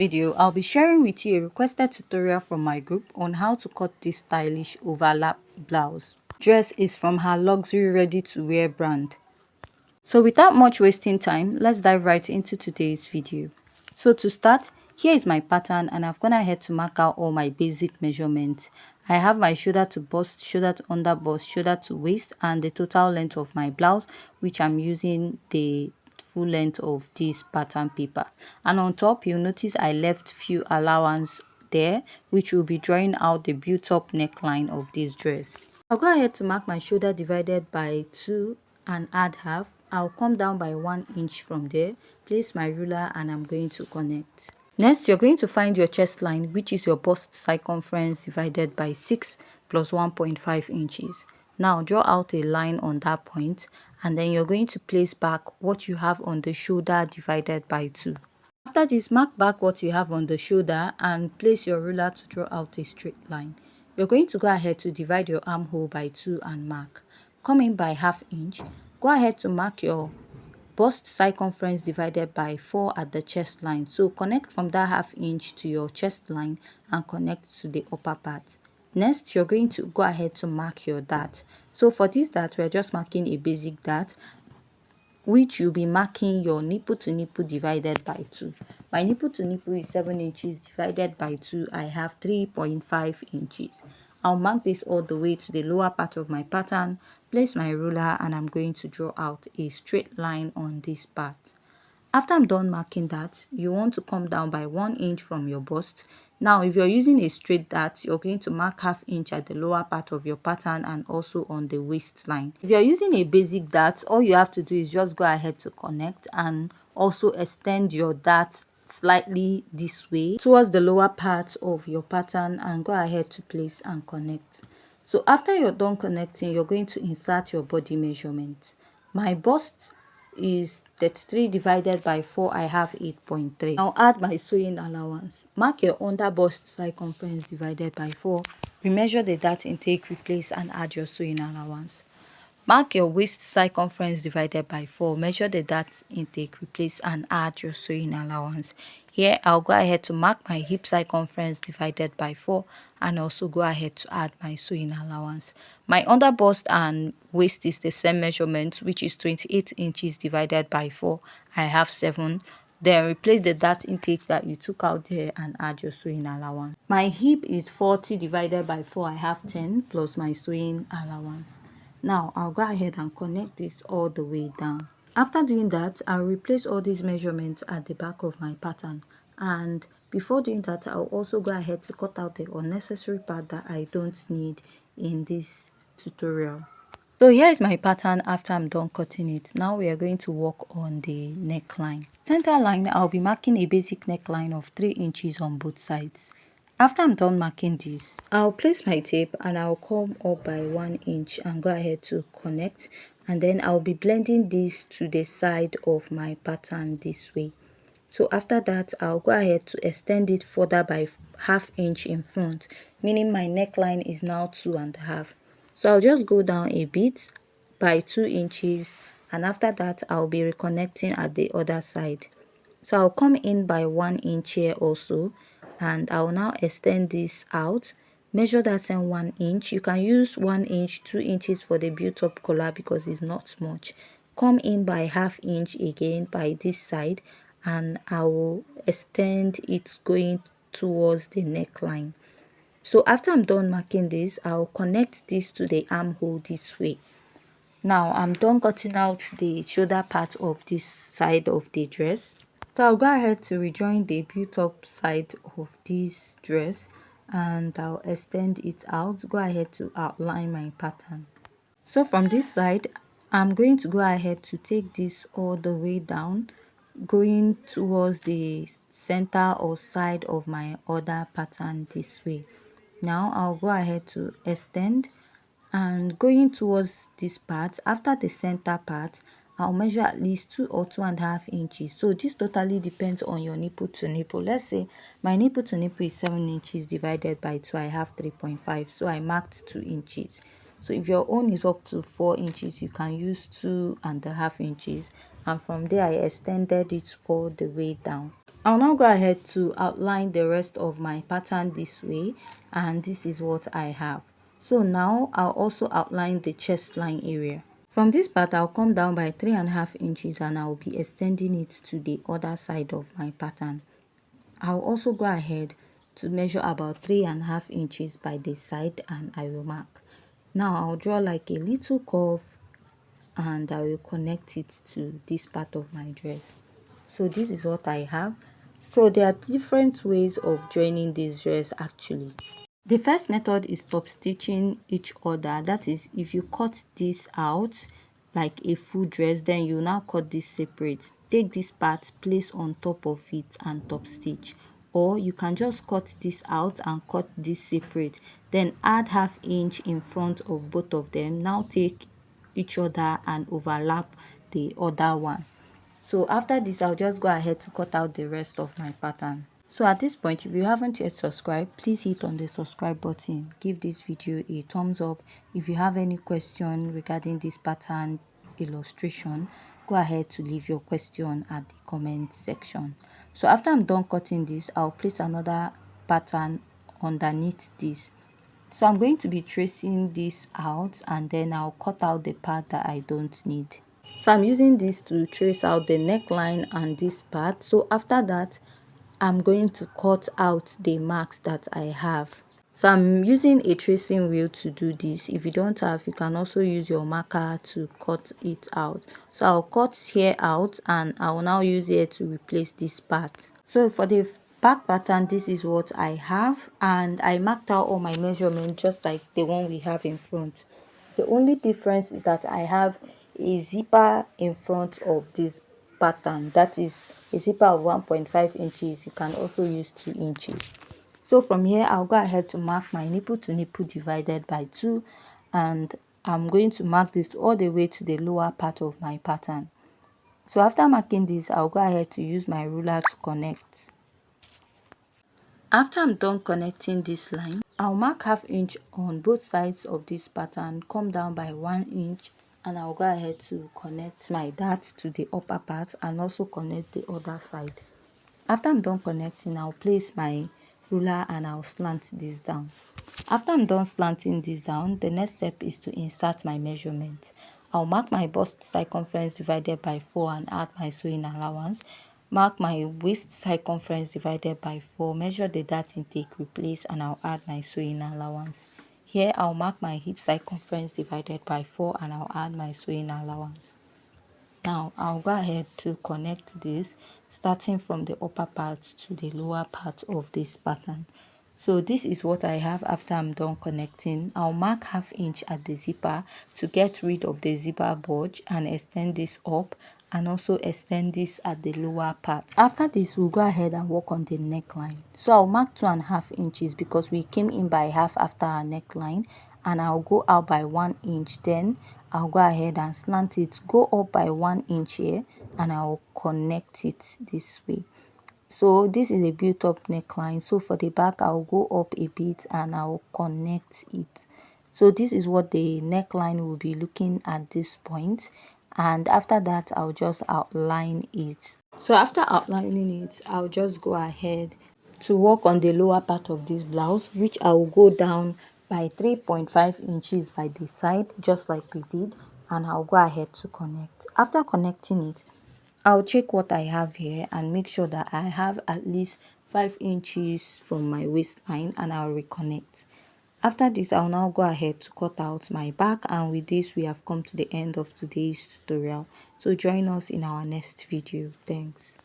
Video, I'll be sharing with you a requested tutorial from my group on how to cut this stylish overlap blouse. Dress is from her luxury ready to wear brand. So without much wasting time, let's dive right into today's video. So to start, here is my pattern and I've gone ahead to mark out all my basic measurements. I have my shoulder to bust, shoulder to under bust, shoulder to waist, and the total length of my blouse, which I'm using the full length of this pattern paper. And on top, you'll notice I left few allowance there, which will be drawing out the built up neckline of this dress. I'll go ahead to mark my shoulder divided by 2 and add half. I'll come down by 1 inch from there, place my ruler, and I'm going to connect. Next, you're going to find your chest line, which is your bust circumference divided by 6 plus 1.5 inches. Now draw out a line on that point, and then you're going to place back what you have on the shoulder divided by 2. After this, mark back what you have on the shoulder and place your ruler to draw out a straight line. You're going to go ahead to divide your armhole by 2 and mark. Come in by ½ inch. Go ahead to mark your bust circumference divided by 4 at the chest line. So connect from that ½ inch to your chest line and connect to the upper part. Next, you're going to go ahead to mark your dart. So for this dart, we're just marking a basic dart, which you'll be marking your nipple to nipple divided by 2. My nipple to nipple is 7 inches divided by 2. I have 3.5 inches. I'll mark this all the way to the lower part of my pattern, place my ruler, and I'm going to draw out a straight line on this part. After I'm done marking that, you want to come down by 1 inch from your bust. Now, if you're using a straight dart, you're going to mark ½ inch at the lower part of your pattern and also on the waistline. If you're using a basic dart, all you have to do is just go ahead to connect and also extend your dart slightly this way towards the lower part of your pattern and go ahead to place and connect. So after you're done connecting, you're going to insert your body measurement. My bust is 33 divided by 4. I have 8.3. I'll add my sewing allowance. Mark your under bust circumference divided by 4. Remeasure the dart intake, replace, and add your sewing allowance. Mark your waist circumference divided by 4. Measure the dart intake, replace, and add your sewing allowance. Here, I'll go ahead to mark my hip circumference divided by 4 and also go ahead to add my sewing allowance. My under bust and waist is the same measurement, which is 28 inches divided by 4. I have 7. Then replace the dart intake that you took out there and add your sewing allowance. My hip is 40 divided by 4. I have 10 plus my sewing allowance. Now, I'll go ahead and connect this all the way down. After doing that, I'll replace all these measurements at the back of my pattern. And before doing that, I'll also go ahead to cut out the unnecessary part that I don't need in this tutorial. So here is my pattern after I'm done cutting it. Now we are going to work on the neckline. Center line, I'll be marking a basic neckline of 3 inches on both sides. After I'm done marking this, I'll place my tape and I'll come up by 1 inch and go ahead to connect, and then I'll be blending this to the side of my pattern this way. So after that, I'll go ahead to extend it further by ½ inch in front, meaning my neckline is now 2.5. So I'll just go down a bit by 2 inches, and after that I'll be reconnecting at the other side. So I'll come in by 1 inch here also, and I'll now extend this out. Measure that same 1 inch. You can use 1 inch, 2 inches for the built up collar because it's not much. Come in by ½ inch again by this side, and I will extend it going towards the neckline. So after I'm done marking this, I'll connect this to the armhole this way. Now I'm done cutting out the shoulder part of this side of the dress. So I'll go ahead to rejoin the built up side of this dress and I'll extend it out. Go ahead to outline my pattern. So from this side, I'm going to go ahead to take this all the way down, going towards the center or side of my other pattern this way. Now I'll go ahead to extend and going towards this part. After the center part, I'll measure at least 2 or 2.5 inches. So this totally depends on your nipple to nipple. Let's say my nipple to nipple is 7 inches divided by 2. I have 3.5, so I marked 2 inches. So if your own is up to 4 inches, you can use 2.5 inches, and from there I extended it all the way down. I'll now go ahead to outline the rest of my pattern this way, and this is what I have. So now I'll also outline the chest line area. From this part, I'll come down by 3.5 inches and I'll be extending it to the other side of my pattern. I'll also go ahead to measure about 3.5 inches by the side and I will mark. Now I'll draw like a little curve and I will connect it to this part of my dress. So this is what I have. So there are different ways of joining this dress actually. The first method is top stitching each other. That is, if you cut this out like a full dress, then you now cut this separate. Take this part, place on top of it and top stitch. Or you can just cut this out and cut this separate. Then add 1/2 inch in front of both of them. Now take each other and overlap the other one. So after this, I'll just go ahead to cut out the rest of my pattern. So at this point, if you haven't yet subscribed, please hit on the subscribe button. Give this video a thumbs up. If you have any question regarding this pattern illustration, go ahead to leave your question at the comment section. So after I'm done cutting this, I'll place another pattern underneath this. So I'm going to be tracing this out and then I'll cut out the part that I don't need. So I'm using this to trace out the neckline and this part. So after that, I'm going to cut out the marks that I have. So I'm using a tracing wheel to do this. If you don't have, you can also use your marker to cut it out. So I'll cut here out and I will now use here to replace this part. So for the back pattern, this is what I have, and I marked out all my measurements just like the one we have in front. The only difference is that I have a zipper in front of this pattern. That is a zipper of 1.5 inches. You can also use 2 inches. So from here, I'll go ahead to mark my nipple to nipple divided by 2, and I'm going to mark this all the way to the lower part of my pattern. So after marking this, I'll go ahead to use my ruler to connect. After I'm done connecting this line, I'll mark 1/2 inch on both sides of this pattern, come down by 1 inch, and I'll go ahead to connect my dart to the upper part and also connect the other side. After I'm done connecting, I'll place my ruler and I'll slant this down. After I'm done slanting this down, the next step is to insert my measurement. I'll mark my bust circumference divided by 4 and add my sewing allowance. Mark my waist circumference divided by 4, measure the dart intake, replace, and I'll add my sewing allowance. Here I'll mark my hip circumference divided by 4 and I'll add my sewing allowance. Now I'll go ahead to connect this, starting from the upper part to the lower part of this pattern. So this is what I have after I'm done connecting. I'll mark 1/2 inch at the zipper to get rid of the zipper bulge and extend this up, and also extend this at the lower part. After this, we'll go ahead and work on the neckline. So I'll mark 2.5 inches because we came in by half after our neckline, and I'll go out by 1 inch. Then I'll go ahead and slant it, go up by 1 inch here, and I'll connect it this way. So this is a built up neckline. So for the back, I'll go up a bit and I'll connect it. So this is what the neckline will be looking at this point, and after that I'll just outline it. So after outlining it, I'll just go ahead to work on the lower part of this blouse, which I will go down by 3.5 inches by the side, just like we did, and I'll go ahead to connect. After connecting it, I'll check what I have here and make sure that I have at least 5 inches from my waistline, and I'll reconnect. After this, I'll now go ahead to cut out my back, and with this we have come to the end of today's tutorial. So join us in our next video. Thanks.